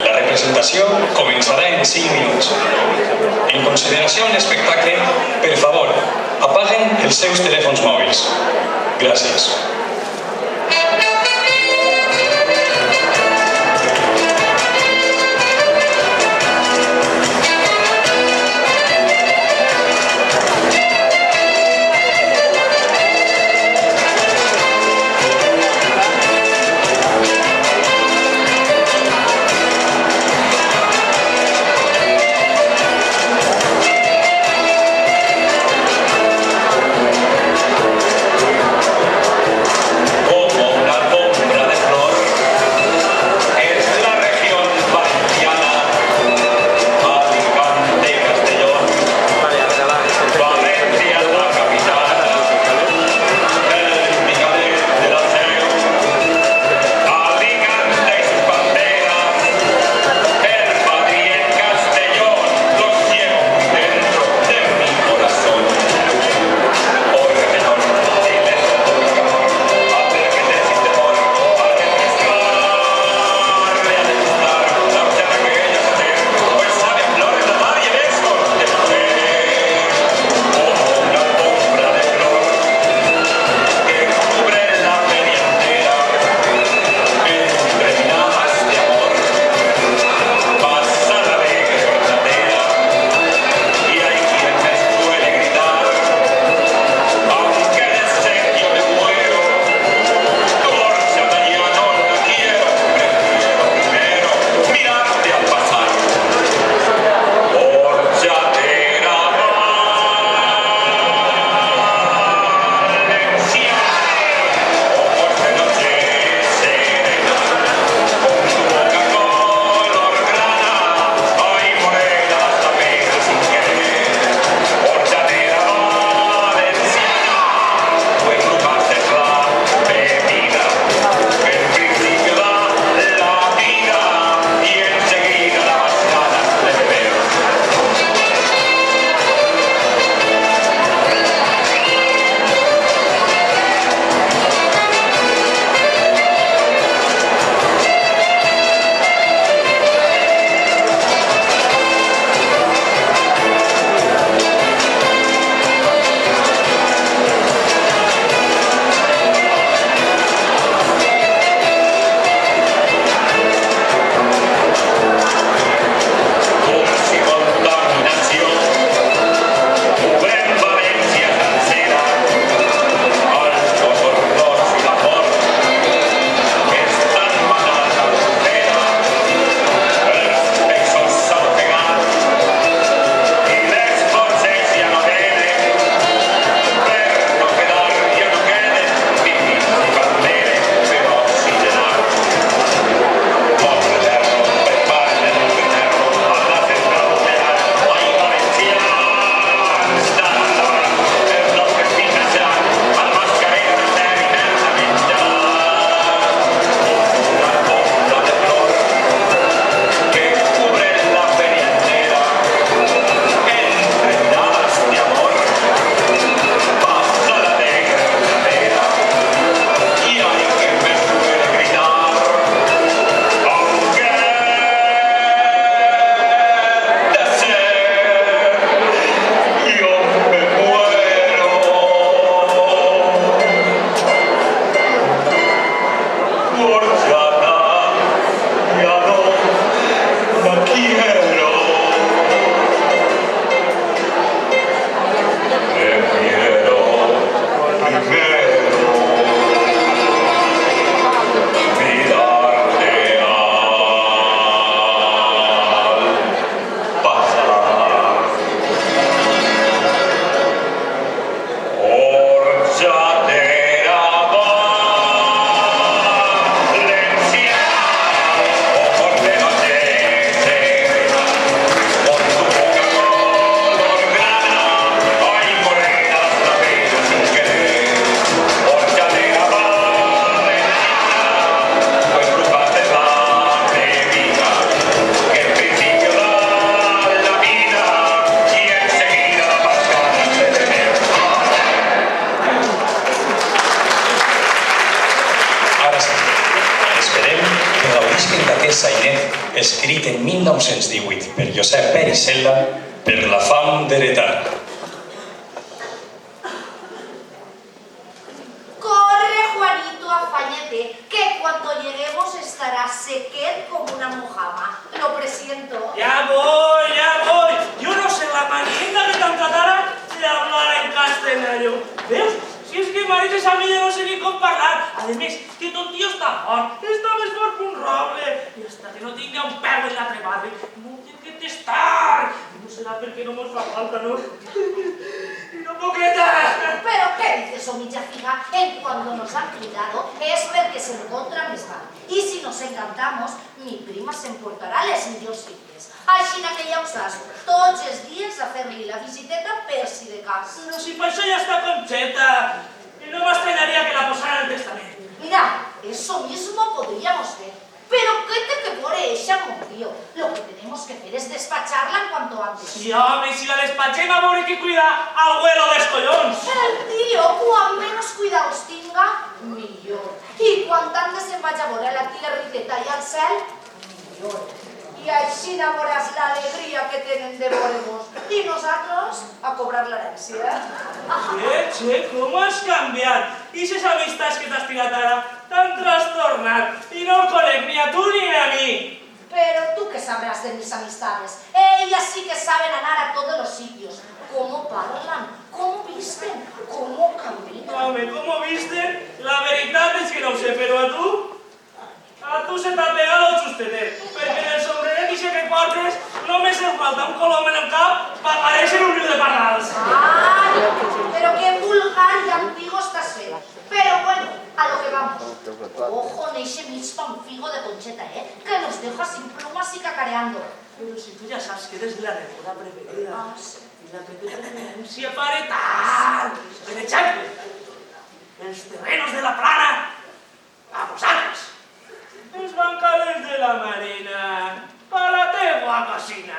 La representació començarà en 5 minuts. En consideració de l'espectacle, per favor, apaguen els seus telèfons mòbils. Gràcies. escrit en 1918 per Josep Pera i Selda per la fam d'heretar. Corre, Juanito, afáñate, que cuando lleguemos estará sequet como una mojama. Lo presiento. Ya voy, ya voy. Yo no sé la manera que tan tratara de hablar en castellano. ¿Veus? Si és que m'areces a mi de no sé ni com parlar. A més, que ton tio està fort. Està més fort que un roble. I hasta que no tinga un peu en la treballa, no té que testar. No serà perquè no mos fa falta, no? I no poqueta. ¿Pero qué dices, omilla fija? En cuando nos han cuidado es porque se encuentra més mal. Y si nos encantamos, mi prima se emportarà les millors filles. Així que ja ho saps, tots els dies a fer-li la visiteta per si de cas. Però si per això ja està Concheta. I no m'estranyaria que la posara en el testament. Mira, eso mismo podríamos ver. Pero ¿qué te que por ella, mon tío? Lo que tenemos que hacer es despacharla en cuanto antes. Sí, home, si la despatxem a veure que cuida al abuelo dels collons. El tío, cuan menos cuidados tinga, millor. Y cuan antes se'n vaig a veure la tia Riteta i al cel, millor. Y així enamorarás la alegría que tienen de veure-vos. Y nosotros a cobrar la herencia. Che, com has canviat? I ses amistats que t'has tirat ara t'han trastornat. I no el conec ni a tu ni a mi. Pero tú qué sabrás de mis amistades. Ellas sí que saben andar a todos los sitios. Cómo parlan, cómo visten, cómo caminan. Home, com visten? La veritat és que no ho sé, però a tu se t'ha pegat el xustetet. Perquè en el sombreret ixe que portes només et falta un colom en el cap per aparèixer un riu de pardals. ¡Ay! Pero qué vulgar y antiguo estás feo. Pero bueno, a lo que vamos. Ojo en ese mig panfigo de Concheta, que nos deja sin plumas y cacareando. Però si tu ja saps que eres la neboda preferida. Ah, sí. I la que té preferència per heretar. Per exemple, els terrenos de la plana a vosaltres. Els bancales de la marina para la teua cocina.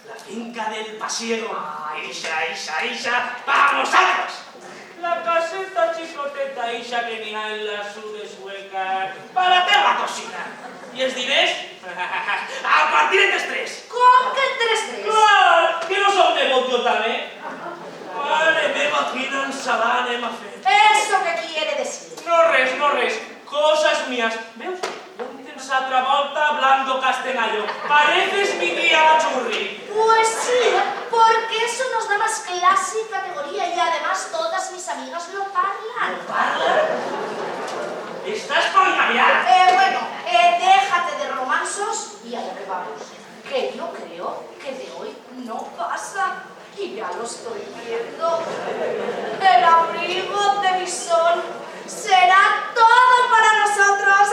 La finca del pasiego, ixa, para vosotros. La caseta xicoteta ixa que n'hi ha en la sudes huecas, para la teua cocina. I els diners? A partir de 3. ¿Cómo que el 3-3? Clar, que no som de vot jo també. Mare meva, quina ensalada anem a fer. ¿Eso qué quiere decir? No res, cosas mías. Veus? On tens altra volta hablando castellano. Pareces mi tía la churri. Pues sí, porque eso nos da más clase y categoría y además todas mis amigas lo parlan. ¿Parla? Estás por cambiar. Bueno, déjate de romanzos y a lo que vamos. Que yo creo que de hoy no pasa. Y ya lo estoy viendo. El abrigo de Bisón será todo para nosotros.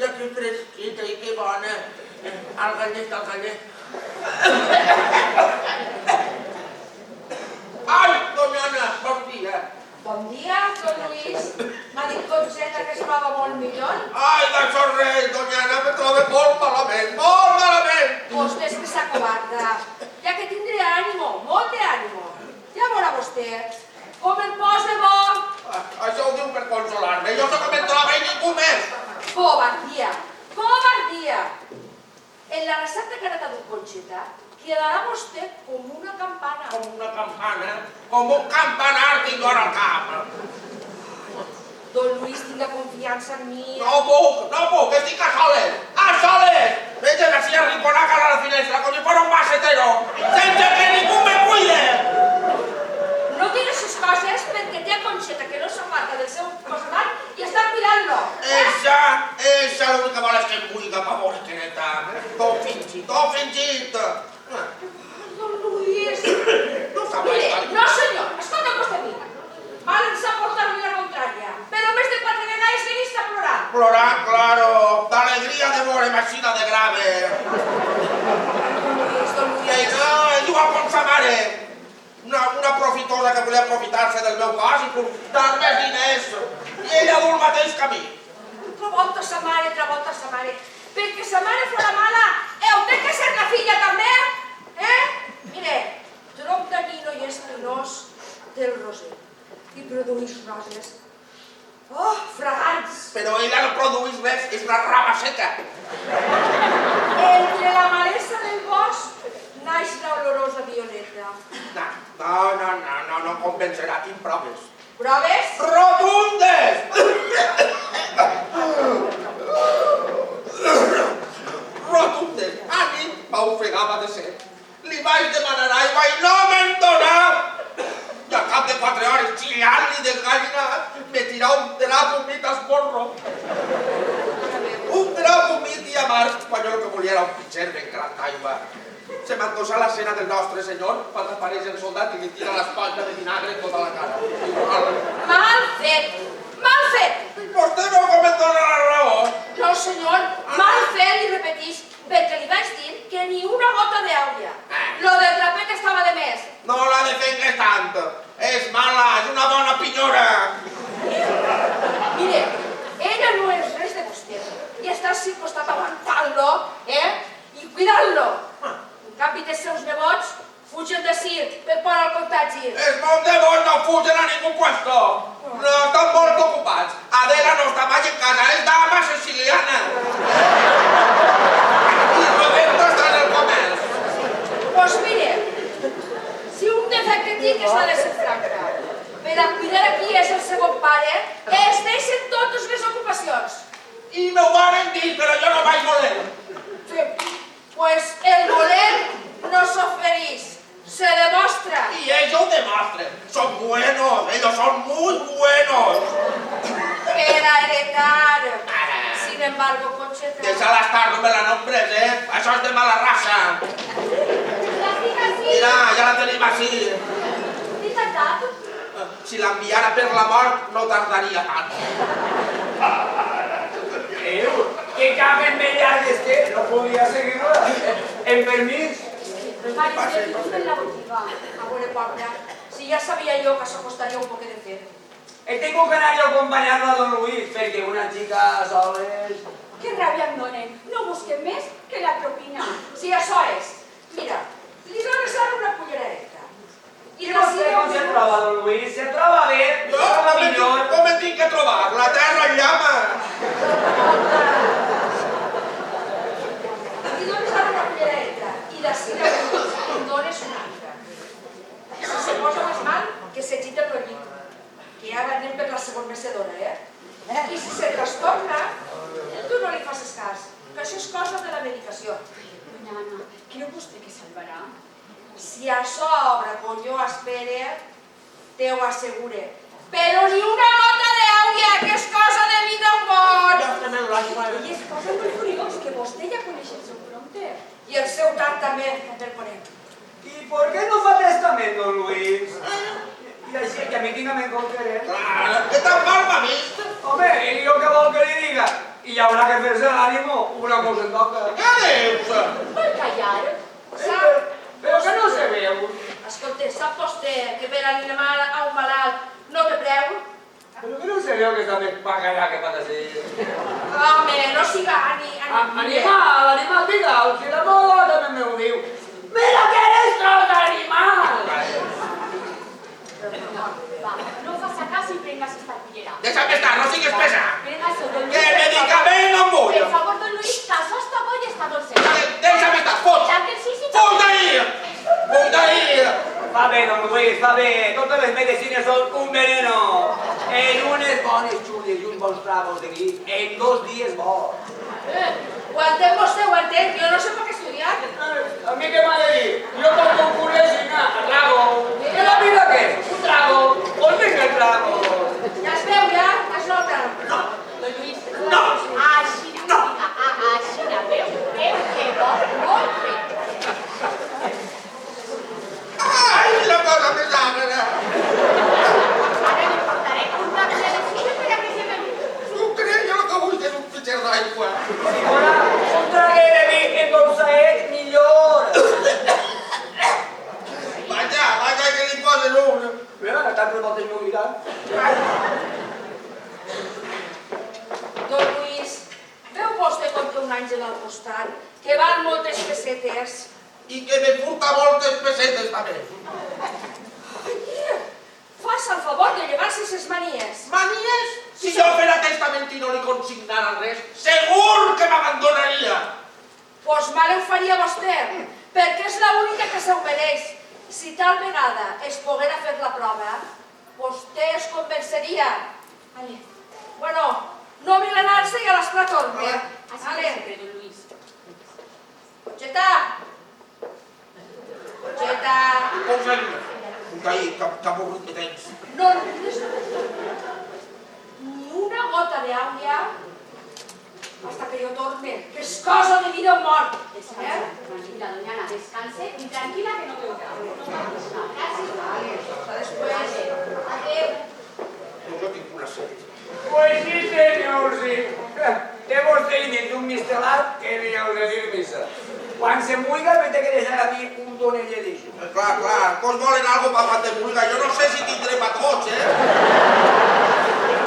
mira que fresquita i que bona. Al gallet, al gallet. Ai, doña Ana, bon dia. Bon dia, don Luis. M'ha dit Conxeta que es troba molt millor. Ai, d'això res, doña Ana, me trobo molt malament, molt malament. Vostè és que s'acobarda. Ja que tindré ànimo, molt d'ànimo. Ja veurà vostè com em posa bo. Això ho diu per consolar-me, jo no que me'n trobo ningú més. Covardia, covardia. En la recepta que ara t'ha dut Conxeta, quedarà vostè com una campana. Com una campana, com un campanar tinc ara al cap. Don Luis, tinga confiança en mi. No puc, estic a soles, a soles. Veig així arrinconar cara a la finestra, com si fuera un macetero, sense que ningú me cuide. No digues sus coses perquè té a Conxeta que no s'aparta del seu costat i està cuidant-lo. Eixa l'única que vol és que em cuida, pavor, quereta. Tot fingit. Don Luis. No fa Mire, mal. no senyor, escolta vostè a mi. Valen s'aportar-li la contrària, però més de 4 vegades he vist a plorar. Plorar, claro, d'alegria de veure'm així de grave. Don Luis. Ell diu com sa mare. Una profitosa que volia aprofitar-se del meu cas i dar més diners. I ella du el mateix camí. Travolta sa mare. Perquè sa mare fora mala, heu de que ser la filla també. Mire, tronc dañino i espinós del roser. I produïx roses. Oh, fragants. Però ella no produeix res, és una rama seca. Entre la malesa del bosc naix l'olorosa violeta. No convencerà, tinc proves. Proves? Rotundes! Rotundes! A mi m'ofegava de set. Li vaig demanar aigua i no me'n donà. I al cap de 4 hores, xillant-li desgallinat, me tirà un drap humit al morro. Un drap humit i amarg, quan jo el que volia era un pitxer ben gran d'aigua. Se m'endossa la cena del nostre senyor quan apareix el soldat i li tira l'espatlla de vinagre en tota la cara. Mal fet! Mal fet! Vostè veu com em dóna la raó? No, senyor, mal fet, li repetís, perquè li vaig dir que ni una gota d'aigua. Lo del drapet estava de més. No la defengues tant. És mala, és una bona pinyora. Mire, ella no és res de vostè. I està al seu costat aguantant-lo, i cuidant-lo. En canvi, dels seus nebots fugen d'ací per por al contagi. Els meus nebots no fugen a ningú puesto. No, estan molt ocupats. Adela no està mai en casa, és dama siciliana. I Roberto està en el comerç. Pues mire, si un defecte tinc és la de ser franca. Per a cuidar aquí és el segon pare, es deixen totes les ocupacions. I m'ho van dir, però jo no vaig voler. Sí, pues el voler no s'oferís, se demostra. Y ellos demuestran, son buenos, ellos son muy buenos. Para heredar. Sin embargo, Conxeta... Déjala estar, no me la nombres, Eso es de mala raza. La filla sí. Mira, ya la tenim així. I tancat? Si l'enviara per la mort, no tardaria tant. ¿Qué café me llames que no podía seguirlo? En permiso. Maricel, tú en la botiga. A buena porta. Si ya sabía yo que eso costaría un poco de fe. Tengo que anar jo acompanyant a don Luis, perquè una xica soles... Que ràbia em donen. No busquen més que la propina. Si això és. Mira, li dones ara una cullereta. I vostè com se troba, don Luis? Se troba bé? Jo Se troba millor? com em tinc que trobar? La terra en llama. Li dones ara una cullereta. I d'ací em dones una mica. Si se posa més mal, que s'agita el llit. Que ara anem per la segona mecedora, I si se trastorna, tu no li facis cas, que això és cosa de la medicació. Doña Ana, ¿cree usted que salvará? Si això obra com jo espere, te ho assegure. Però ni una gota d'aigua, que és cosa de vida o mort. Y es cosa muy curiosa que vostè ja coneix el seu prompte. I el seu tant també, el conec. ¿Y por qué no fa testament, don Luis? I així que a mi tinguem en compte, Claro, què tan mal m'ha vist? Home, i jo què vol que li diga? i haurà que fer-se l'ànimo una mosendoca. Què dius? Per callar. Però que no se veu. Escolta, sap vostè que per animar a un malalt no té preu? Però que no se veu que està més bacallà que patasser. Home, no siga Animal, digue'l, si la moda també me ho diu. Mira que eres tros d'animal! Va, no faça cas i prengas esta cullera. Déjame estar, no sigues pesa. Prengas don Luis. Que medicament no em vull. Per favor, don Luis, caso esta colla esta dolcera. Déjame estar, fot! Que sí, sí, Fot d'ahir! Fot d'ahir! Va bé, don Luis, va bé. Totes les medicines són un veneno. En unes bones xules i uns bons tragos de vi, en 2 dies bo. Ho entén vostè, ho entén, jo no sé per què estudiar. A mi què m'ha de dir? Jo com un coneix i anar, trago. ¿Qué la vida qué es? Un trago. On venga el trago? Ja es veu, ja, es nota. don Luis. No. Així, veu? Que bo, molt bé. Ai, la cosa més agra! Ara li portaré un tac de lechina per a que se bevi. Sucre, jo el que vull és un pitxer d'aigua. Senyora, un traguer de vi endolçaet millor. Vaja, que li posen un. Mira, que tant revoltes m'ho diran. Don Luis, veu vostè com té un àngel al costat, que val moltes pessetes. I que me furta moltes pessetes també. Faça el favor de llevar-se ses manies. Manies? Si jo per aquest testament i no li consignara res, segur que m'abandonaria. Pues mal ho faria vostè, perquè és l'única que s'ho mereix. Si tal vegada es poguera fer la prova, vostè es convenceria. Ale, Bueno, no milenar-se i a l'esclat torne. así siempre, don Luis. Conxeta! Conxeta! Com seria? Que avorrit que tens. No olvides ni una gota de agua hasta que yo torne, que es cosa de vida o mort. Descansa, tranquila, doña Ana, descanse y tranquila que no veo nada. No pasa nada. Gracias. Hasta después. Adeu. Jo tinc una set. Pues sí, senyor, sí. Té vostè dins un mistelat que li heu de dir missa. Quan se muiga me té que deixar a mi un donellet d'això. Clar, cos volen algo pa quan te vulga. Jo no sé si tindré pa tots,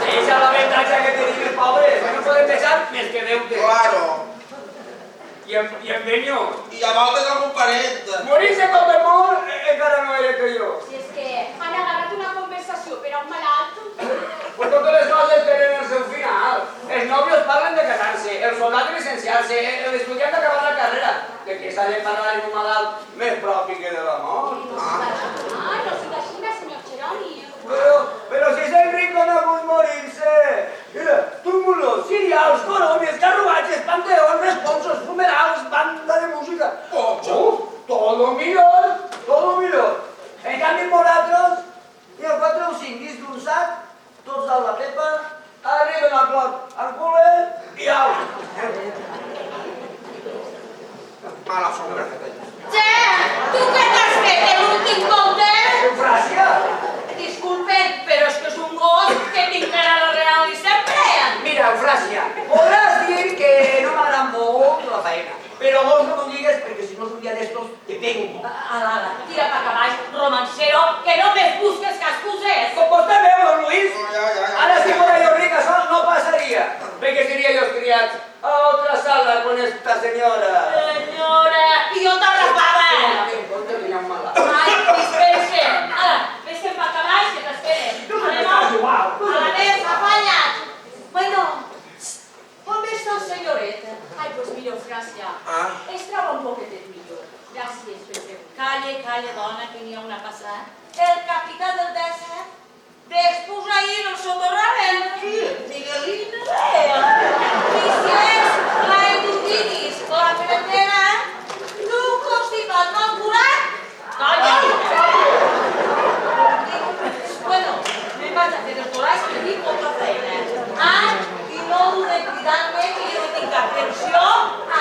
Esa és l'avantatge que tenim els pobres, que no podem deixar més que deute. Claro. I en Benyo, I a voltes algun parent. morir-se com de molt encara no era que jo. Si és que han agarrat una conversació per a un malalt, Pues totes les coses tenen el seu final. Els nòvios parlen de casar-se, el soldat de licenciar-se, l'estudiant d'acabar la carrera. De què s'ha de parlar en un malalt més propi que de la mort? no siga així, senyor Cheroni. Pero si es el rico no puede morirse. Mira, túmulos, cereals, colònies, carruatges, panteons, responsos, funerals, banda de música. Todo millor. En canvi, nosaltres, hi ha 4 o 5 dins d'un sac, tots a la pepa, arriben al clot, al culer i au. Mala sombra que tens. Che, tu què t'has fet, l'últim compte? Eufràsia. Disculpen, però és que és un gos que tinc cara a la real i sempre. Mira, Eufràsia, podràs dir que no m'agrada molt la feina, però vos no m'ho digues perquè si no és un dia d'estos te pego. Ala, tira pa cavall, romancero, que no me busques que excuses. Com vostè veu, don Luis, Ja. ara si fora jo rica això no passaria, perquè seria jo criat a otra sala con esta senyora. Senyora, i jo t'arrapava. Ai, dispense. Ala, vés-te'n pa cavall que t'esperen. Tu no m'estàs igual. A la més, afanya't. Bueno, com està el senyoret? Ai, pues mira, Eufràsia, es troba un poquetet millor. Gràcies per preguntar. Calle, dona, que n'hi ha una passada. El capità del desert d'expus ahir el socorrament. Miguelín. Vicens, la eduquidis, la cretera, d'un constipat mal curat. Calla! Bueno, me vaig a fer el coratge que tinc molta feina. I no heu de cridar-me que jo no tinc cap tensió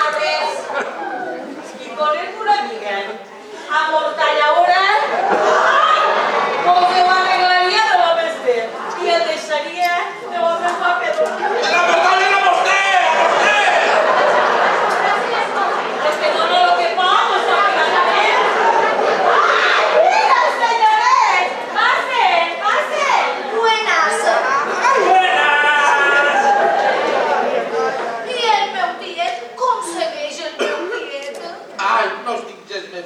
a res. I conec una amiga, a Mortalladora, com se ho arreglaria de lo més bé. I el deixaria de lo més guapet. La mortalla era vostè!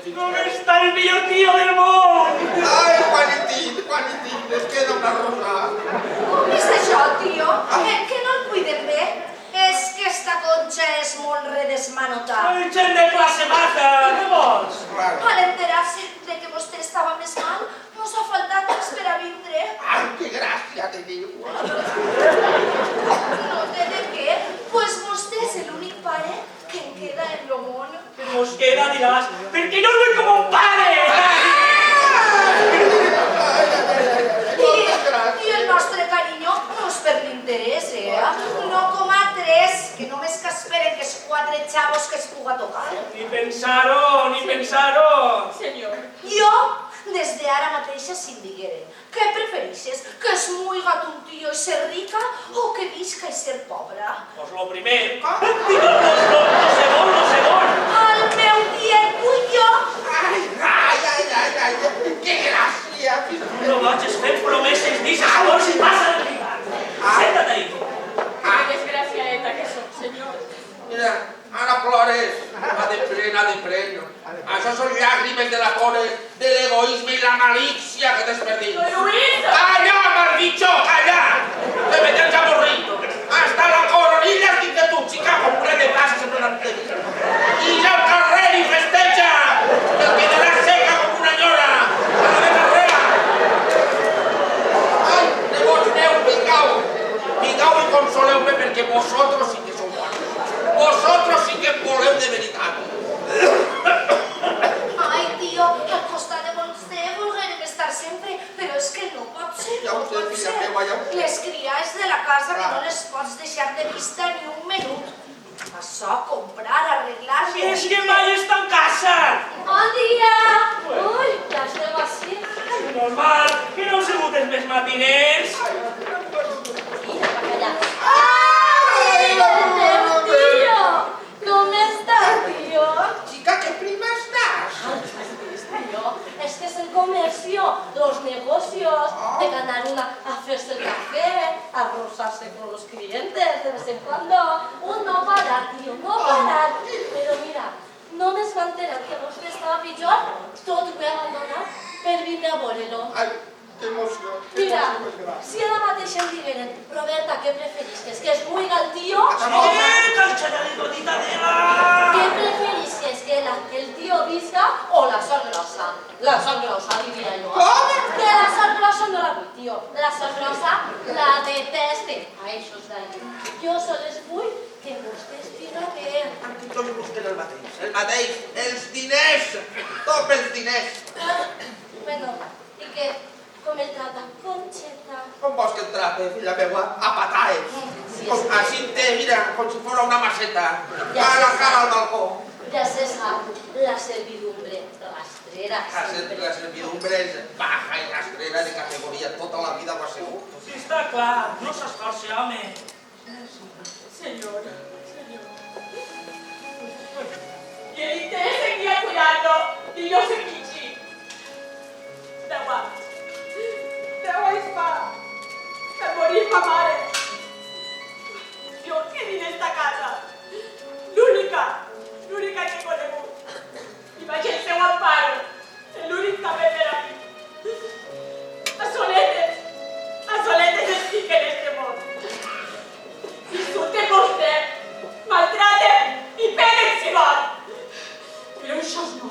fins Com que... està el millor tio del món? Ai, Juanitín, es queda una rosa. Com és això, tio? Que no el cuiden bé? És que esta conxa és molt redesmanotada. El gent de classe baja, què vols? Claro. Al enterar-se de que vostè estava més mal, nos ha faltat temps per a vindre. Ai, que gràcia te diu. No té de què, pues vostè és l'únic pare que em queda en lo món. Que mos queda, diràs, perquè no el vull com un pare! I el nostre carinyo no és per l'interès, no com a tres, que només que esperen que els 4 xavos que es puga tocar. Ni pensar-ho, ni pensar-ho. Senyor. Jo, des d'ara mateixa, si em digueren, què preferixes? Que es muiga ton tio i ser rica o que visca i ser pobra? Pues lo primer. Lo segon. El meu tieto i jo. Ai, que gràcia. No vagis fent promeses d'ixes amors i passa de veritat. Senta-te ahí. Que desgraciadeta que soc, senyor. Mira, ara plores. Ha de pren. Això són llàgrimes de la core, de l'egoisme i la malícia que t'has perdit. Luisa! ¡Calla, maldicho! ¡Calla! ¡Te me tienes aburrido! ¡Hasta la coronilla estic de tu, chica! Com una de casa sempre la tenia. I ja al carrer i festeja! Que quedarà seca com una llora! A la de carrera! Ai, llavors aneu, vingau i consoleu-me perquè vosotros sí que sou bons. Vosotros sí que em voleu de veritat. Ai, tio, al costat de vostè volguem estar sempre, però és que no pot ser, Ja ho no sé, pot filla ser. meva, ja ho sé. Les criades de la casa que no les pots deixar de vista ni un minut. Això, comprar, arreglar... Si és que mai està en casa. Bon dia! Ui, ja esteu així. Normal, que no heu sigut els més matiners. Mira, bacallà. Ai, el tio! Com està, tio? Chica, que prima estàs? Tio, es que es el comercio, los negocios, de ganar a hacerse el café, a rozarse con los clientes de vez en cuando. Un no parar, tío, no parar. Pero mira, no me va a enterar que vostè estava pitjor, tot ho he abandonat per vindre a veure-lo. Ai, que emoció. Mira, si ara mateix em digueren, Roberta, què preferisques? Que es muiga el tío? Calxada de gotita teva! ¿Qué preferisques? ¿Que el tío visca o la sal grosa? La sal grosa, diría yo. Que la sal grosa no la vull, tío. La sal grosa la deteste. A esos d'ahí. Jo sols vull que vostè estiga bé. Jo li busquen el mateix, els diners, tots els diners. Bueno, i què? Com el trata Conxeta? Com vols que et trate, filla meva? A pataes. Sí, Com, sí. així té, mira, com si fos una maceta. Ja A la sé. cara al balcó. Ja se sap, la servidumbre rastrera. La servidumbre és baja i rastrera de categoria, tota la vida ho ha sigut. Si està clar, no s'esforci, home. Señor. Que el interés seguía cuidando y yo se quichi. Dawa és pa. Que morir pa mare. Jo que vine a esta casa. L'única que conegut. I vaig el seu amparo. L'únic també per a mi. A soletes estic en este món. Insulten vostè, maltraten i peguen si vol. Però això no.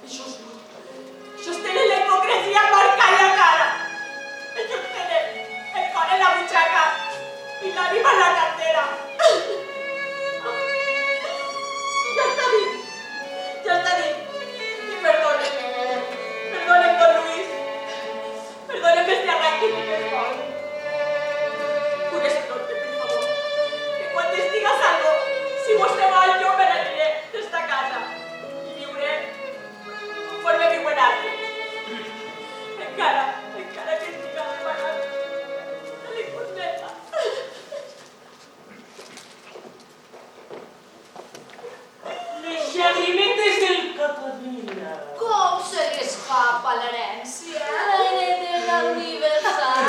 Això tenen la hipocresia marcada a la cara. Això tenen el cor en la butxaca i l'ànima en la cartera. Ja està dit. I perdonen, don Luis. Perdonen que este arranque ni que es pot. Un escolte, per favor. Que quan es digues algo, si vostè vol, jo me n'aniré d'esta casa. I viuré conforme viuen altres. Encara que estiga demanant a l'importeta. Les llagrimetes del Catalina. Com se li escapa l'herència? L'heredera universal.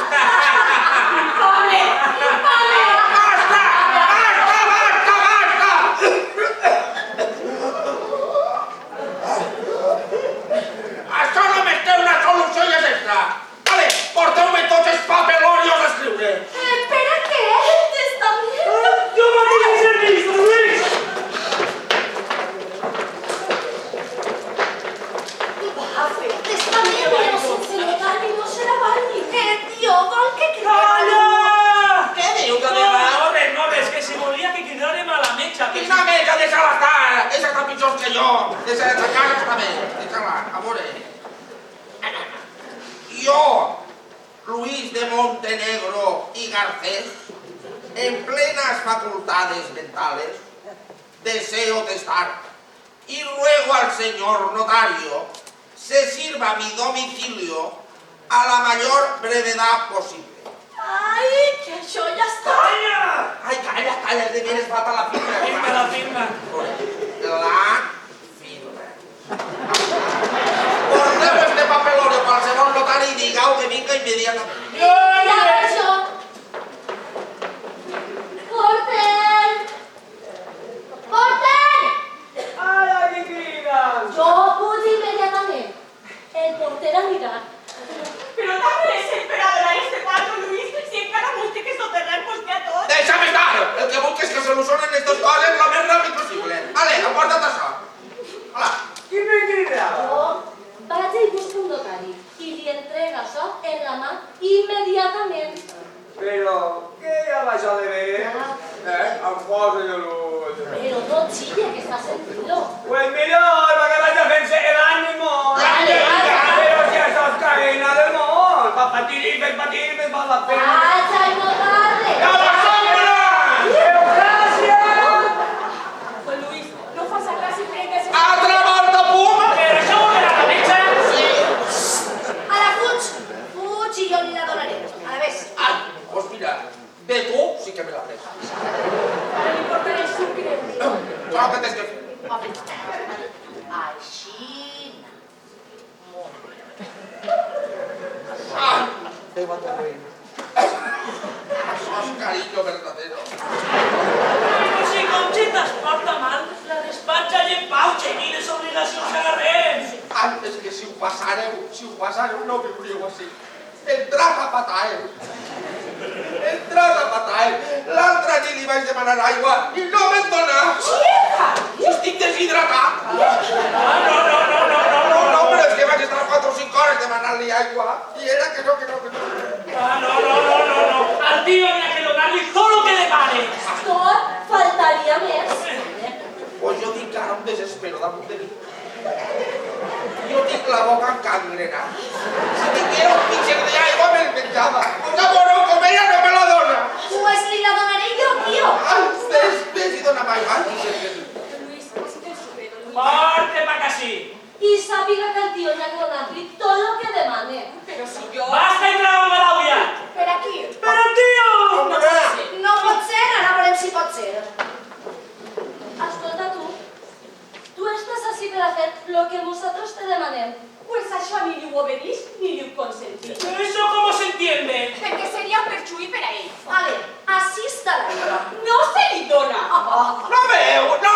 Infame! Basta! deixa de tancar, està bé. Deixa-la, a veure. Jo, Luis de Montenegro y Garcés, en plenas facultades mentales, deseo testar y ruego al señor notario se sirva mi domicilio a la mayor brevedad posible. Ai, que això ja està. Calla! Ai, calla, calla, de veres falta la firma. Firma la firma. La firma. Porteu este papelorio qualsevol notari i digueu que vinga immediatament. Ja veig jo. Porten! Porten! Ai, aquí criden! Jo puc immediatament. El porter anirà. Pero tan desesperado era este cuarto, Luis, si encara busque que soterremos ya todo. Deixa'm estar! El que vull és que solucionen aquestes coses lo més ràpid possible. Ale, aporta't això. Hola. Qui me crida? Jo vaig i busco un notari i li entrega això en la mà immediatament. Però, què hi ha això de veure? Em poso jo l'ull. Pero no chille, que está sentido. Pues millor, perquè vaig a fer-se l'ànimo. Dale, dale. Però si això és cadena del món. Va patir i més patir i més va la pena. ¡Vaya y no tarde! ¡A la sombra! Eufrasia! Pues Luis, no pasa casi frente a ese... Altra volta, pum! Però això ho de la cabeza? A la fuig! Fuig i jo li la donaré. A la vez. Ai, pues mira, de tu sí que me la pres. Para mi porter el sucre. Però què tens que fer? Així. Molt bé. Ai! Això és cariño verdadero. Però si Conxita es porta mal, la despatxa i en pau, que quines obligacions agarrem. Ai, és que si ho passareu, no viuríeu així. Entrat a patar. Entrat a patar. L'altre nit li vaig demanar aigua i no me'n dona. I estic deshidratat. No, però és que vaig estar 4 o 5 hores demanant-li aigua i era que no. No. Al tío había que donarle todo lo que demane. Tot faltaria més. Pues jo dic que ara em desespero damunt de mi. Jo tinc la boca encangrenada. Si tinguera un pitxer d'aigua me'l menjava. Pues amor, com ella no me la dona. Pues li la donaré jo, tio. Ai, ves i dona'm aigua. Ai, Luis, así te sucede, Luis. Porte pa' casi. I sàpiga que el tio ja que donar-li tot el que demane. Pero si yo... Basta i trau amb l'àudia. Per aquí. Però, tio! No pot ser, ara veurem si pot ser. Escolta tu estàs així per a fer lo que nosaltres te demanem. Pues això ni li ho obedís ni li ho consentís. ¿Eso cómo se entiende? Perquè seria per Xui per a ell. Ale, així està l'aigua. No se li dona. No veu que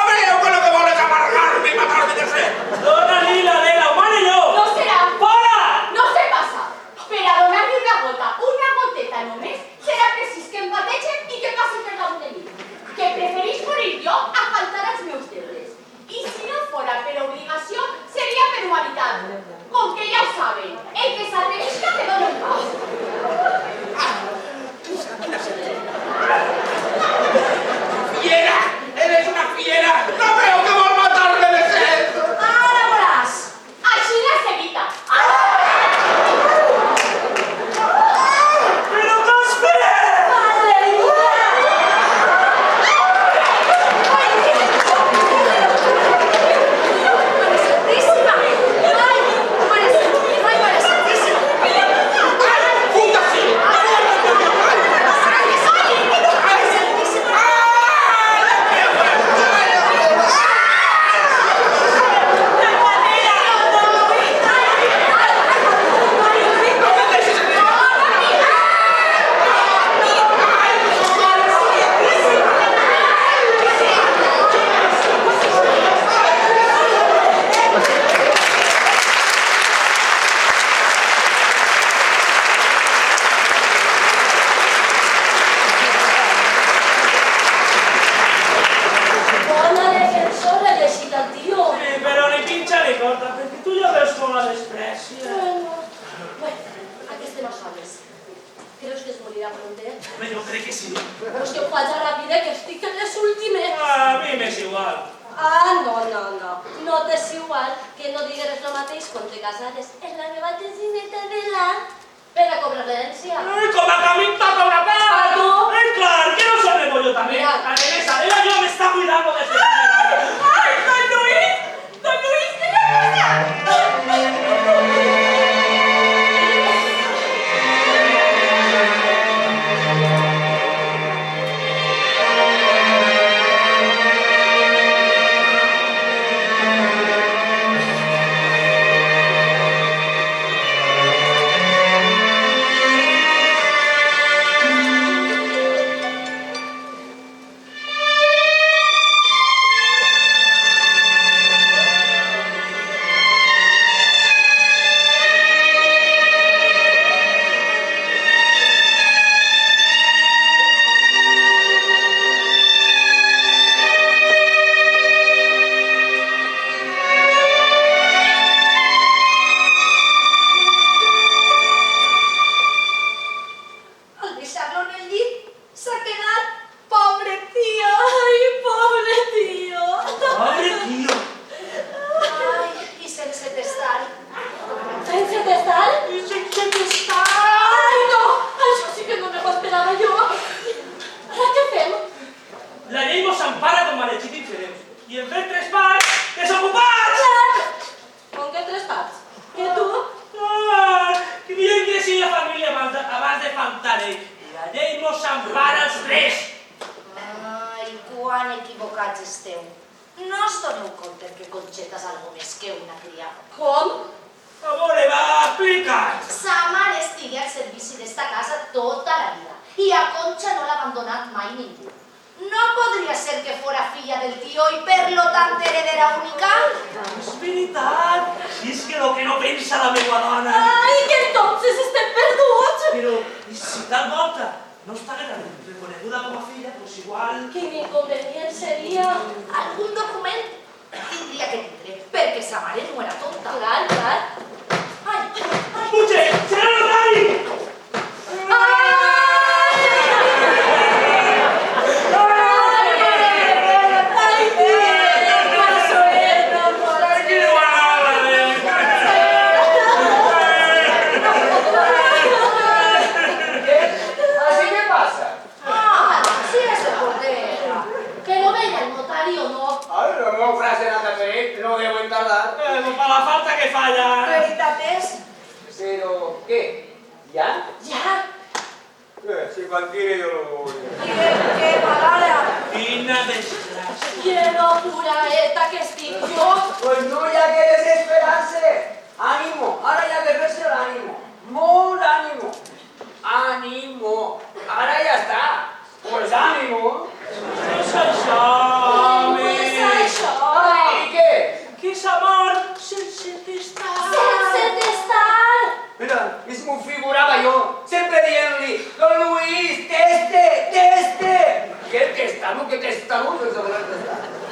lo que vol és amargar-me i matar-me de set. Dona-li la de la humana i No no. serà. Fora! No se passa. Per a donar-li una goteta només, serà precís que em bategen i que passi per damunt de mi. Que preferís morir jo a faltar als meus deures. I si no fora per obligació, seria per humanitat. Com que ja ho saben, el que s'atrevisca que dona un pas. Fiera, eres una fiera. No veu que vol matar-me de set. Ara veuràs. Així la s'evita. Però què has fet? Santíssima. Ai, Mare Santíssima. Ai, puta sí. Bona defensora, he llegit el tio. Sí, però ni pinxa ni corta, perquè tu ja veus com la desprecia. Bueno, aquí estem a soles. Creus que es morirà pronter? Home, jo crec que sí. Però és que ho faig ràpid, que estic en les últimes. A mi m'és igual. Ah, no. No desigual que no digueres lo mateix quan te casares en la meva tesineta de l'art per a cobrar l'herència. Com a camí toca una part! Pato! Clar, que no sabemos yo también. Mira. Además, Adela yo me está cuidando desde primera. ¡Ay, don Luis! ¡Don Luis, qué le pasa!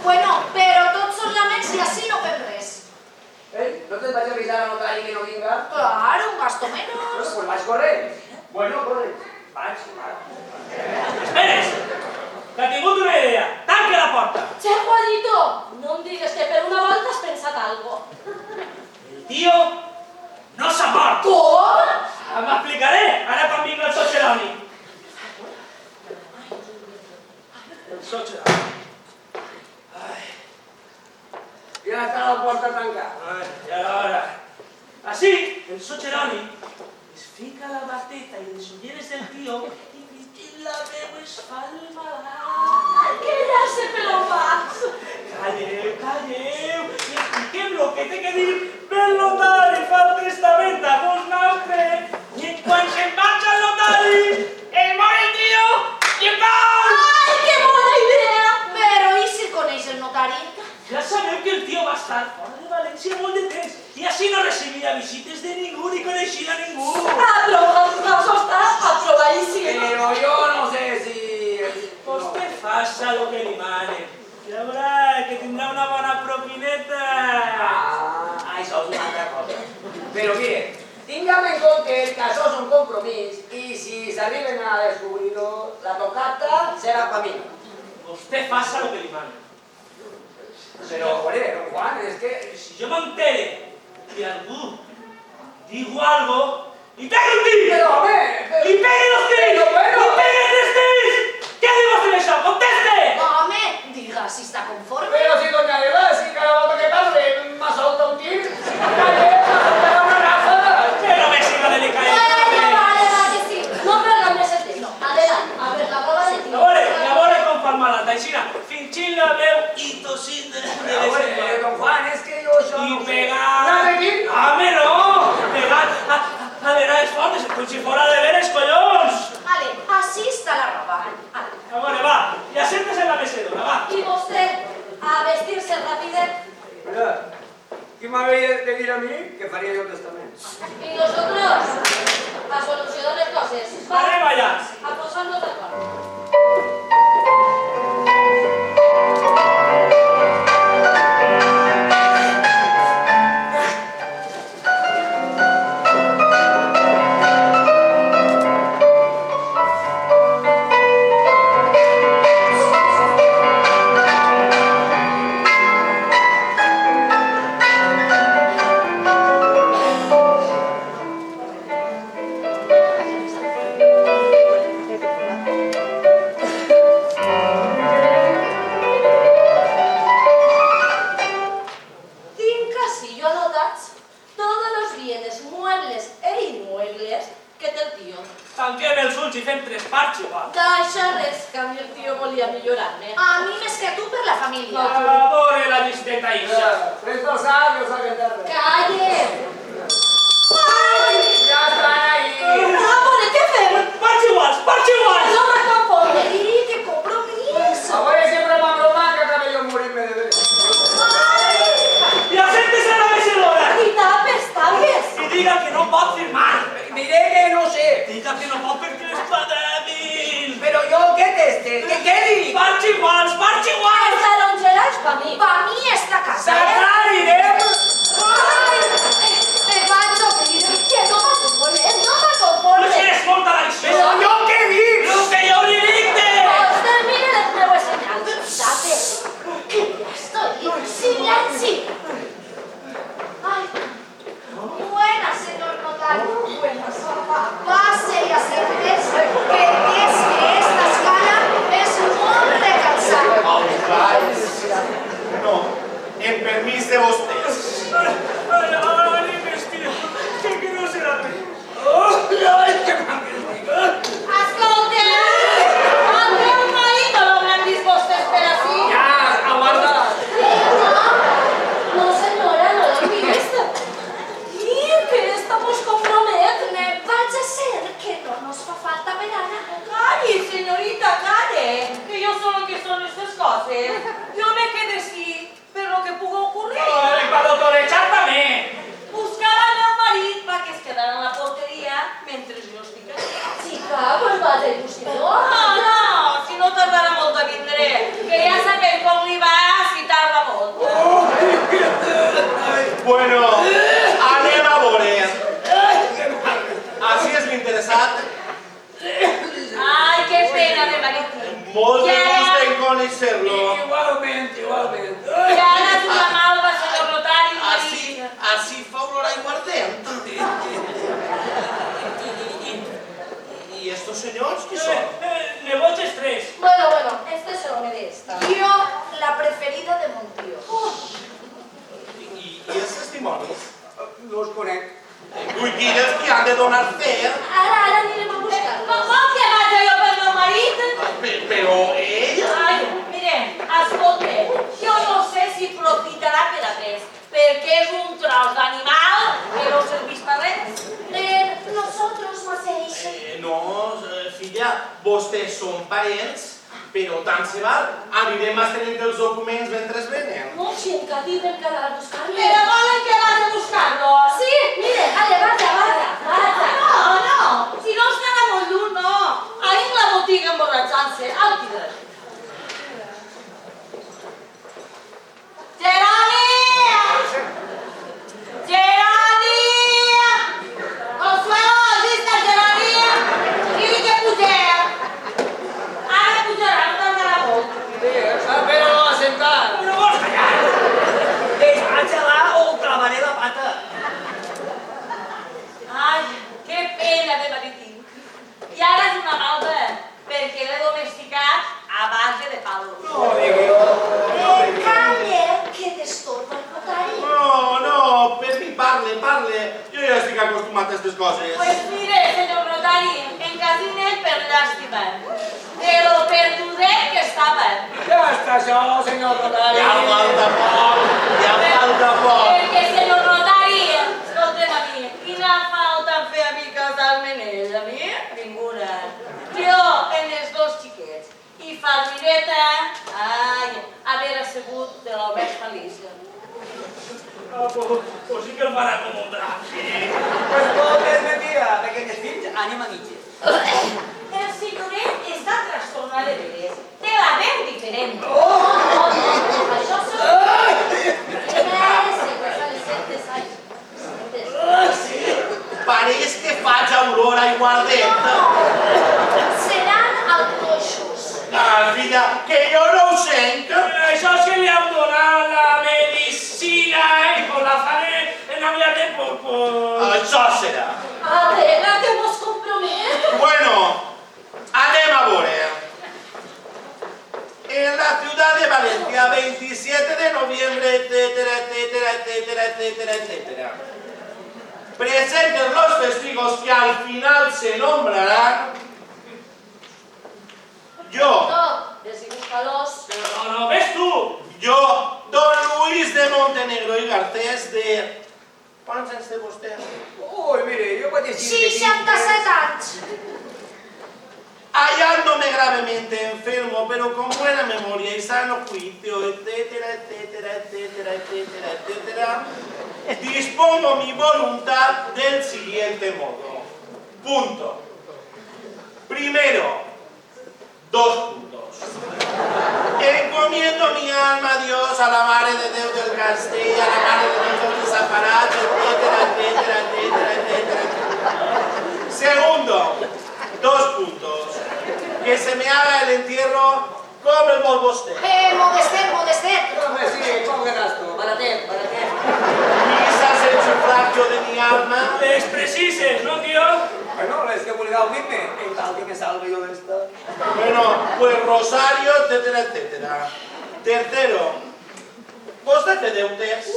Bueno, però tots són laments i així no fem res. ¿No te vayas a avisar a notari que no venga? Claro, un gasto menos. Bueno, pues vas corriendo. Bueno, corre. Vas. Esperes! Que ha tingut una idea. Tanque la porta. Che, Juanito, no em digues que per una volta has pensat algo. El tío no s'ha mort. Com? M'explicaré ara quan vingui el Socheroni. El Socheroni. Ya está la puerta tancada. Ya era hora. Así, el Socheroni es fica la bateta i les ulleres del tío i la veu es fa el malalt. Quedarse pelo más. Calleu. I expliquem lo que té que dir pel notari fa el testament a vos nostre. I quan se'n marxa el notari, es mor el tío i en pau! Ai, que bona idea! Però i si coneix el notari? Ja sabeu que el tío va estar fora de València molt de temps i així no recibia visites de ningú ni coneixia a ningú. Aprovadísimo. Pero yo no sé si... Vostè faça lo que li manen. Ja veurà que tindrà una bona propineta. Això és una altra cosa. Pero mire, tinguem en compte que això és un compromís i si s'arriben a descobrir-ho, la tocata serà per mi. Vostè faça lo que li manen. Pero, joder, Juan, es que... Si yo me entere que algú digo algo, ¡y pega un tir! Pero, home... ¡Y peguen los tirs! Pero bueno. ¡Y peguen els tirs! Què diu vostè d'això? Conteste! Home, diga si està conforme. Pero si doña Eva, si cada volta que parle m'ha soltat un tir, si no calle, m'ha soltat una ráfaga. Que no me siga de Vale, que sí. No perdem més el temps. Adelante, a ver, la prova de tiro. A veure com fa el malat, aixina, finxint la veu i tossint de Oye, don Juan, es que yo això I no sé. pegant... ¿Nada de tir? Home, no! Pegant a les fortes, com si fora de veres, collons! Vale, así está la roba. Vale. A veure, va, i assentes en la mecedora, va. Y vostè, a vestir-se ràpidet. Mira, ¿qué me habéis de dir a mí? Que faría yo el testamento. Y nosotros, a solucionar les coses. Anem allà. A posar-nos d'acord. Tinc ací jo anotats todos los bienes muebles e inmuebles que té el tio. Tanquem els ulls i fem tres parts igual. D'això res, que a mi el tio volia millorar-me. A mi més que a tu per la família. A veure la llisteta, Ixa. Tres dos años a venderle. Calle! Ya están ahí. Amore, què fem? Parts iguals, parts iguals! No me conforme. Sí, que compromís. Ahora siempre me broma que acabé yo morirme de veres. I assentes en la mecedora! I tapes, tapes. I diga que no pot firmar! Diré que no sé. Diga que no pot perquè està dèbil! Pero yo, ¿qué teste? ¿Qué digo? Parts iguals, parts Els iguals! tarongerals pa mi. Pa mi esta casa, eh? ¡Sacariré! Me vaig obrir. Que no me conforme, no me No conforme. si eres molta la ¿Pero yo qué digo? Lo que jo li dicte! Vostè mire les meues senyals. Tape. Que ja estoy. Silenci. Ay, buenas, señor notario. Buenas. Pase y acerques, que es que esta escala es muy recansada. No, en permís de vostès. Ara li vestiré, que no serà res. ¡Ay, qué magnífico! Escolta! El teu marit no l'hauran vist vostès per ací? Ya, aguanta. No, senyora, no l'hem vist. I que estamos compromet. Me vaig a ser que no nos fa falta per ara. Calle, señorita, calle. Que yo sé lo que son estas cosas. Yo me quedé así, pero lo que pudo ocurrir. I per autorechar també! Buscar al meu marit para que es quedara en la portería mentre jo estic aquí. Chica, pues va de il·lusió. No, si no tardarà molt a vindre. Que ja sabem com li va si tarda molt. Bueno, anem a veure. Així és l'interessat. Ay, qué pena de maritín. Molt de Ja. gust en conèixer-lo. Igualmente, igualmente. Y ahora es una malva, señor notario. Així fa olor a aiguardent. I estos senyors qui són? Nebots tres. Bueno, este se lo merece. Yo, la preferida de mon tío. I els testimonis? No os conec. Vull dir, els que han de donar fe. Ara anirem a buscar-los. ¿Cómo que vaya yo per meu marit? Però ell... Ay, miren, escolte, jo no sé si profitarà per a res, perquè és un tros d'animal que no serveix per res. Nosotros, mateix. No, filla, vostès són parents, però tant se val. Anirem a tenir els documents mentre es venen. No, chica, dime que anar a buscar-los. Però volen que vaya a buscar-lo? Sí, mire, ale, vaya. No, si no estarà molt lluny, no. Ahí en la botiga emborratxant-se, al tindré. Geroni! Consuelo, llista, Geroni! Dili que pugem. Ara pujarà, no tardarà molt. Sí, pero no a sentar. No vols callar? Des aquestes coses? Pues mire, senyor notari, en casines per llàstima. De lo perdudet que estava. Ja està això, senyor notari. Ja falta poc. Perquè, senyor notari, escolta'm a mi, quina falta em feia a mi casar-me en ell? A mi? Ninguna. Jo, en els dos xiquets. I Fadrineta, ai, haver sigut de lo més feliç. Pues sí que el farà com un drap, sí. Pues tot és mentida, perquè els fills anem a mitges. El senyoret està trastornat de veres. Té la veu diferent. Això Pareix que faig aurora i guardet. seran autoixos. Ah, filla, que jo no ho sent. Això és que li heu donat la medicina i por la sale en aviat por... Això serà. Adela, que vos compromet. Bueno, anem a veure. En la ciudad de Valencia, 27 de noviembre, etcétera, etcétera, etcétera, etcétera, etcétera. Presenten los testigos que al final se nombrarán. Yo, No, desbúscalos. No, ves tu. yo, don Luis de Montenegro y Garcés de... ¿Quants anys té vostè? Ui, mire, jo vaig decir... 67 anys. Hallándome gravemente enfermo, pero con buena memoria y sano juicio, etcétera, etcétera, etcétera, etcétera, etcétera, dispongo mi voluntad del siguiente modo. Punto. Primero, 2 puntos. Encomiendo mi alma a Dios, a la Mare de Déu del Castell, a la Mare de Déu del Desamparat, etcétera, etcétera, etcétera, etcétera, etcétera. Segundo, 2 puntos. Que se me haga el entierro com el vol vostè. Modestet. Home, sí, com que gasto? Baratet, baratet. Misas en sufragio de mi alma. Les precises, no, tio? Bueno, les que vulgueu dir-me, en tal que me salve jo d'esta. Bueno, pues rosario, etcétera, etcétera. Tercero, vostè té deutes?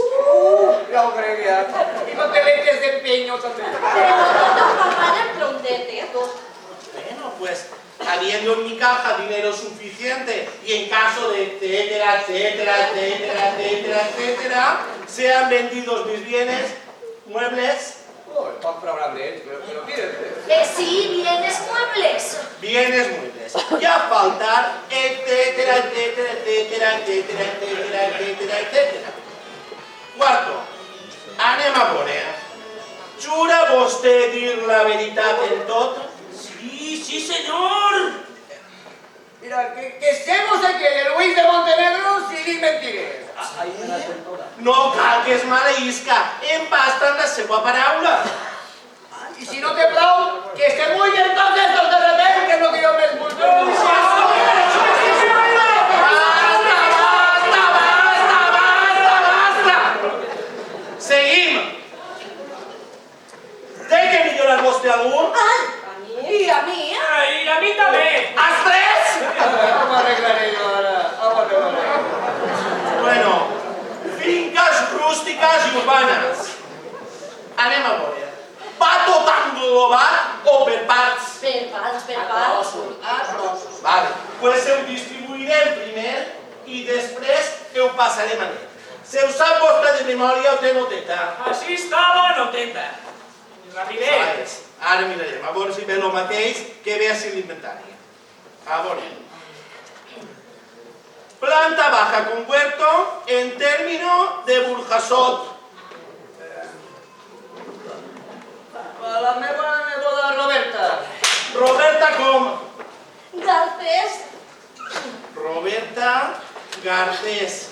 Ja ho creia. I no te leches d'empeño, també. Pero no papá de plondete, Bueno, pues habiendo en mi caja dinero suficiente y en caso de etcétera, etcétera, etcétera, etcétera, etcétera, sean vendidos mis bienes, muebles, Ui, poc programa d'ells, però mira. Sí, bienes muebles. bienes muebles. Y a faltar, etcétera, etcétera, etcétera, etcétera, etcétera, etcétera, etcétera. Cuarto, anem a veure. Jura vostè dir la veritat en tot? Sí, sí, senyor. Mira, que estemos aquí en el Luis de Montenegro sin dir mentides. Ahí me la sento toda. No cal que es maleïsca, em basten la seva paraula. Y si no te plau, que se mullen tots estos de repente, que es lo que yo me multo. Seguim. Té que millorar vostè algun? I a mi? I a mi també. Els tres? ¿Cómo arreglaré yo ahora? ¿Cómo arreglaré? Bueno, fincas rústicas i urbanes. Anem a veure. Va tot englobat o per parts? Per parts. Vale, pues ho distribuirem primer i després ho passarem a net. Se ho sap vostè de memòria o té noteta? Així estava noteta. L'arribé. Ara mirarem, a veure si ve el mateix que ve així l'inventari. A veure. Planta baja con huerto en término de Burjasot. A la meva neboda Roberta. Roberta com? Garcés. Roberta Garcés.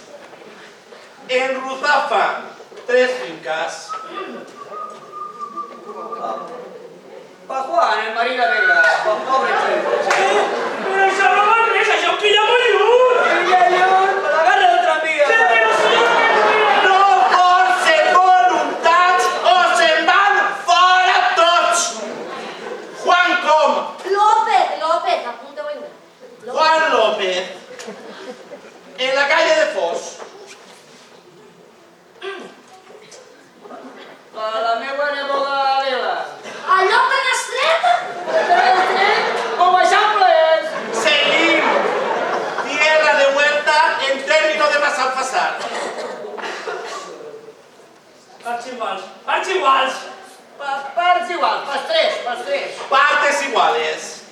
En Ruzafa, 3 fincas. Pa Juan, el marit Vega, pa pobre chico. Però això no va res, això que ja molt lluny. Pa la garra del tramvia. No pot ser voluntats o se'n van fora tots. Juan com? López, apunta bueno. Juan López. En la calle de Foix. Pa la meva neboda Adela. Parts iguals. Parts igual, pas tres. Partes iguales.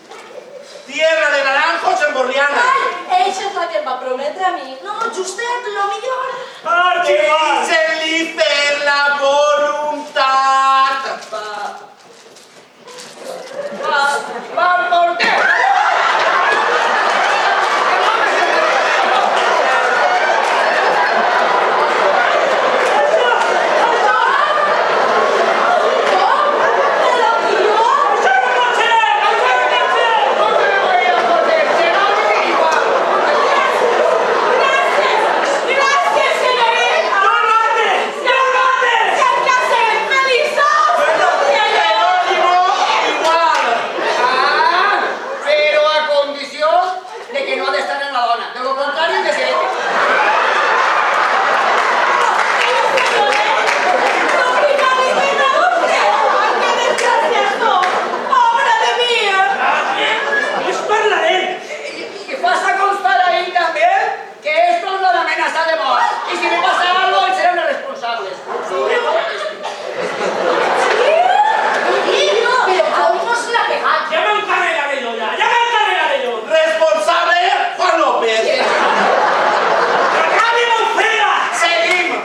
Tierra de naranjos en Borriana. Ai, eixa és la que em va prometre a mi. No, justet, lo millor. Parts Que iguals. se-li per la voluntat. Val porter! Gràcies, senyoret! Que em casem feliços! Jerónimo igual. Pero a condición de que no ha de estar en la dona. De lo contrario, que se eche. És parlarem. Y pasa a constar ahí también que esto no es la amenaza de mort. Y si me pasa algo, serán los responsables. Sobre todo este. Pero ¿cómo se la ha pegado? Ja m'encarregaré jo, ja m'encarregaré jo. Responsable Juan López. Acabi amb ofega! Seguimos.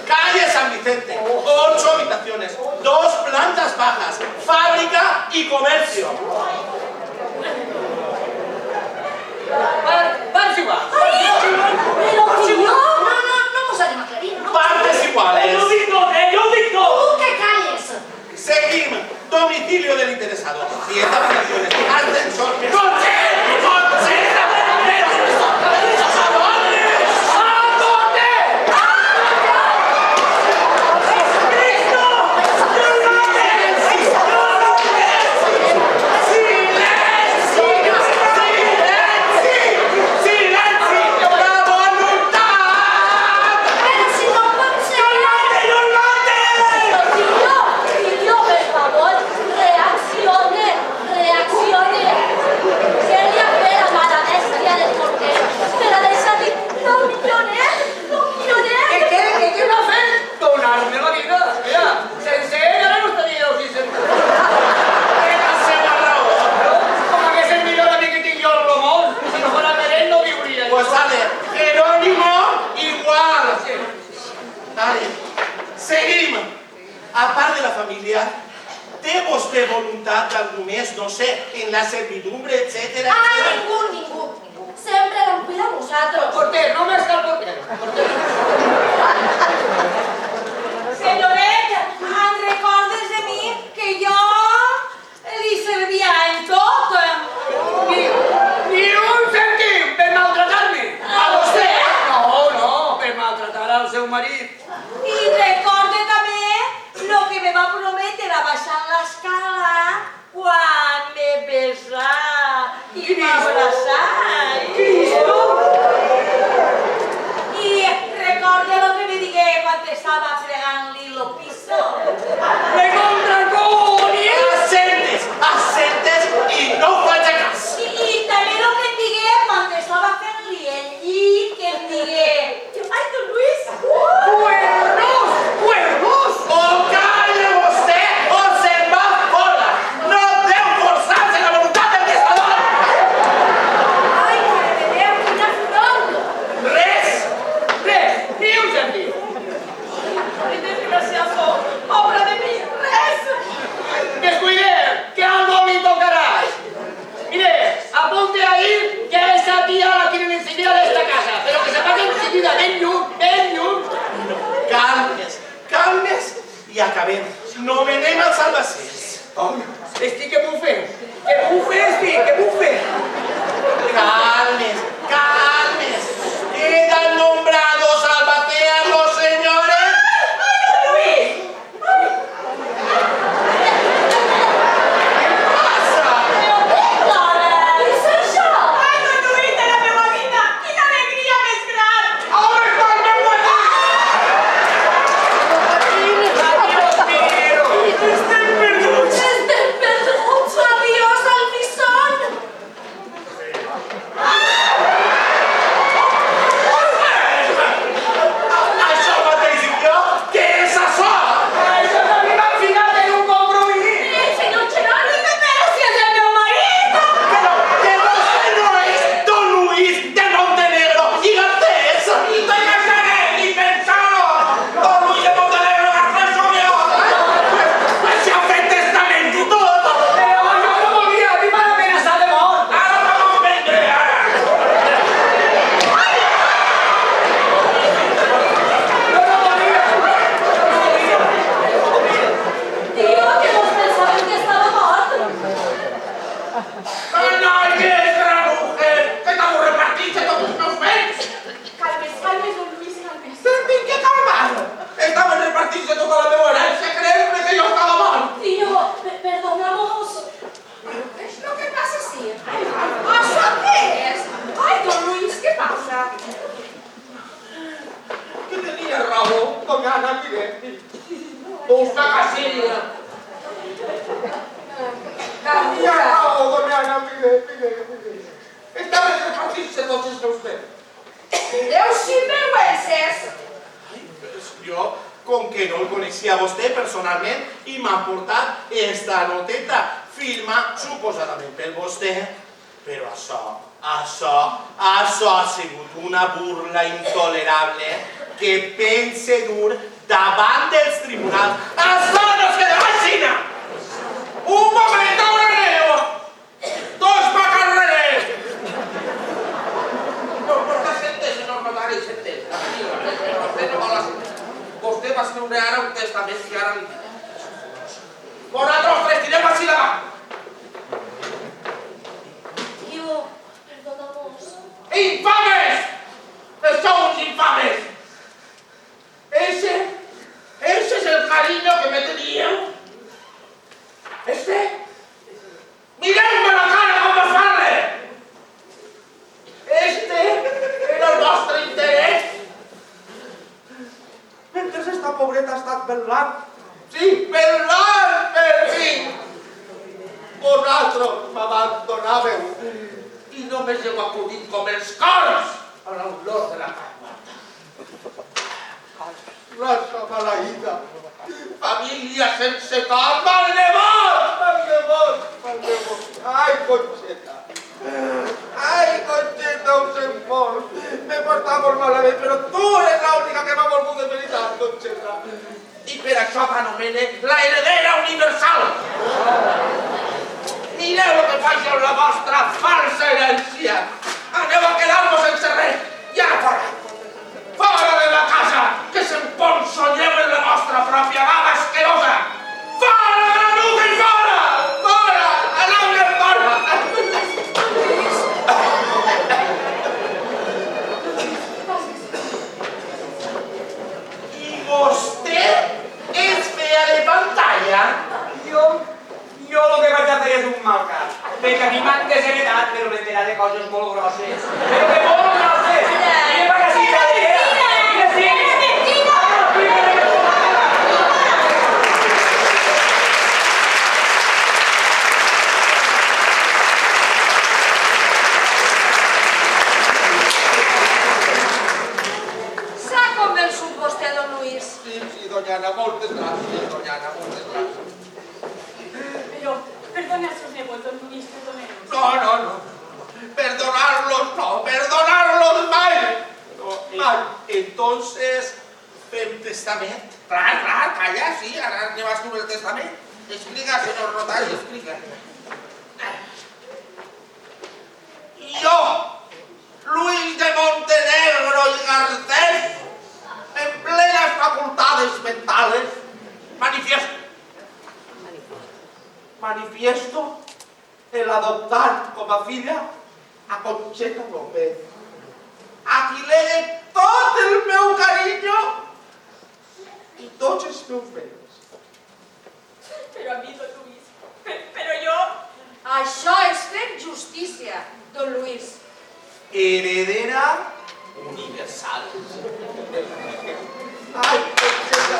Calle San Vicente. 8 habitaciones. 2 plantas bajas. Fábrica y comercio. Parts igual. Pero tío, no nos anem aclarir, no? Partes Jo iguales. ho dic tot, jo ho dic tot. Tú que calles. Seguimos. Domicilio del interesado. 10 habitaciones. Ascensor. ¡Coche! ¡Coche! Pero si no pot ser. Tío, per favor, reaccione. Què li ha fet a mare bèstia del porter? Per a deixar-li un milloner. ¿Qué va a hacer? Donarme la vida. Mira, sense ella no estaría yo sin sentir. Como que es el millor amic que tinc jo al Romón. Si no fuera per ell no viuria. Pues sale Jerónimo igual. Dale. Seguimos. A part de la familia, té vostè voluntat d'algú més, no sé, en la servidumbre, etcètera? Ai, ningú. Sempre l'hem cuidat vosaltres. Porter, no més que el porter. Senyoret, en recordes de mi que jo li servia en tot? Ni un cèntim per maltratar-me. A vostè? No, per maltratar al seu marit. I recorde també lo que me va prometre a baixar l'escala quan me besà i m'abraçà. Cristo! I recorde lo que me digué quan estava fregant-li lo piso. Me contraconi! Assentes i no ho faig a cas. I també lo que em digué quan estava fent-li el llit, que em digué: ai, don Luis, ¡Cuernos! ¡Cuernos! O calla vostè o se'n va fora. No deu forçar-se la voluntat del testador. ai, mare de Déu, quina front! Res. Ni un cèntim. Ai, desgraciado, pobre de mi, res! Descuide, que algo me tocará. Mire, apunte ahí que a esa tía la quieren enseguida de esta casa, pero que se paguen enseguida, ben lluny. Calmes i acabem. No venem als albaceres. Estic que bufe, que bufe. Calmes. Quedan nombrados albaceas los señores. ¿Qué pasa? Què és això? Ai, don Luis de la meva vida, quina alegria més gran! Ahora está el meu aquí. Adiós, Miguel. Estem perduts. Estem perduts. Adiós al Bison. Ai, raó, doña Ana, mire. Busca casilla. Ya raó, doña Ana, mire. Esta vez el sacerdote es usted. Mireu sinvergüences! Jo, com que no el coneixia a vostè personalment, i m'ha portat esta noteta, firma suposadament per vostè. Però això ha sigut una burla intolerable que pense dur davant dels tribunals. Això no es quedarà així! Un moment, Aurelio! Dos macarreres! No, vostè s'entén, senyor notari, s'entén. Vostè no vol la sentència. Vostè va escriure ara un testament que ara li diré. Vosaltres tres tireu així davant. Tío, perdonamos. ¡Infames! ¡Son unos infames! Ese es el cariño que me tenían. Mireu-me la cara com va fer-le! Era el vostre interès. Mentre esta pobreta ha estat berlant. Sí, berlant per mi. Vosaltres m'abandonàveu i només heu acudit com els cors a l'olor de la carn morta. Raça maleïda, família sense cor, malnebot! Ai, Conxeta, ho sent molt. M'he portat molt malament, però tu eres l'única que m'ha volgut de veritat, Conxeta. I per això t'anomene la heredera universal. Mireu el que faig amb la vostra falsa herència. Aneu a quedar-vos sense res. I ara fora. Fora de la casa, que s'emponsoneu en la vostra pròpia baba asquerosa. Fora de la nuca i fora! Fora! Aneu-hi en fora! I vostè és fea de pantalla? Jo el que vaig a fer és un mal cas, perquè a mi m'han desheredat, però m'he enterat de coses molt grosses. Però que molt grosses! Mira per casita de què? Mira, sí! S'ha convençut vostè, don Luis? Sí, doña Ana, moltes gràcies, doña Ana, moltes gràcies. Pero, perdone a sus nebos, don Luis, perdónenos. No. Perdonarlos mai. No, mai. Entonces, fem testament? Clar, calla, sí, ara anem a escriure el testament. Explica, senyor notari, explica. Jo, Luis de Montenegro y Garcés, en plenas facultades mentales, manifiesto el adoptar com a filla a Conxeta López, a qui legue tot el meu carinyo i tots els meus béns. Pero a mí, don Luis, pero yo... Això és fer justícia, don Luis. Heredera universal. Ai, Conxeta.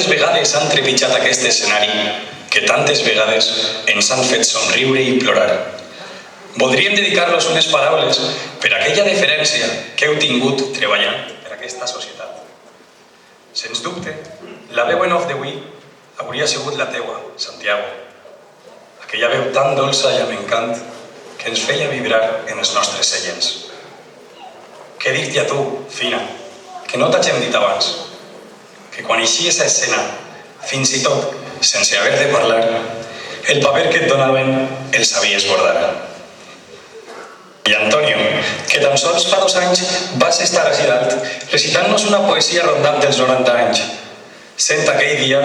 tantes vegades han trepitjat aquest escenari, que tantes vegades ens han fet somriure i plorar. Voldríem dedicar-los unes paraules per aquella deferència que heu tingut treballant per aquesta societat. Sens dubte, la veu en off d'avui hauria sigut la teua, Santiago. Aquella veu tan dolça i amb encant que ens feia vibrar en els nostres seients. Què dir-te a tu, Fina, que no t'hagem dit abans, que quan eixies a escena, fins i tot sense haver de parlar, el paper que et donaven el sabies bordar. I Antonio, que tan sols fa 2 anys vas estar a dalt recitant-nos una poesia rondant dels 90 anys, sent aquell dia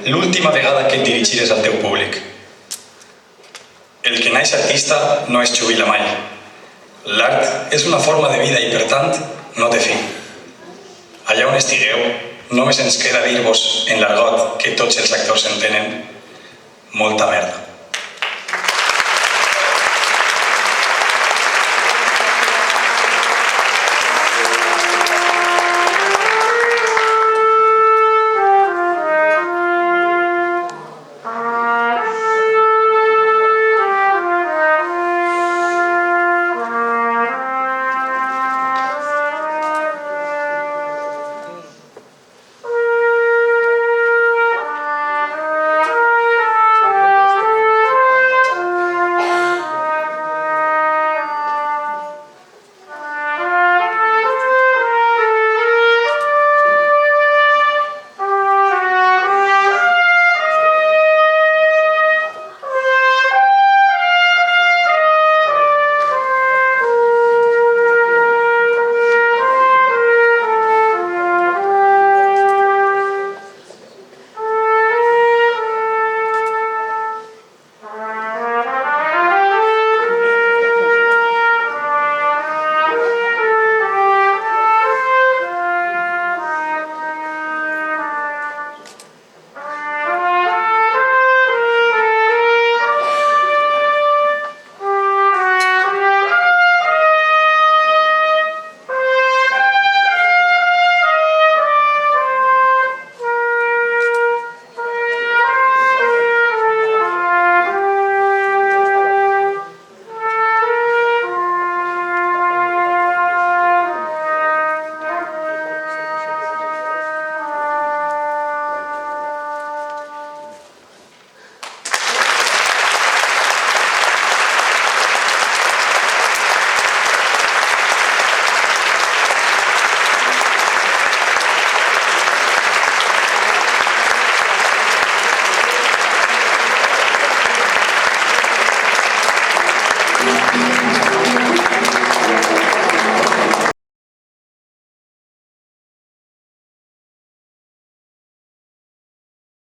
l'última vegada que et dirigires al teu públic. El que naix artista no es jubila mai. L'art és una forma de vida i, per tant, no té fi. Allà on estigueu, només ens queda dir-vos, en l'argot que tots els actors entenen, molta merda.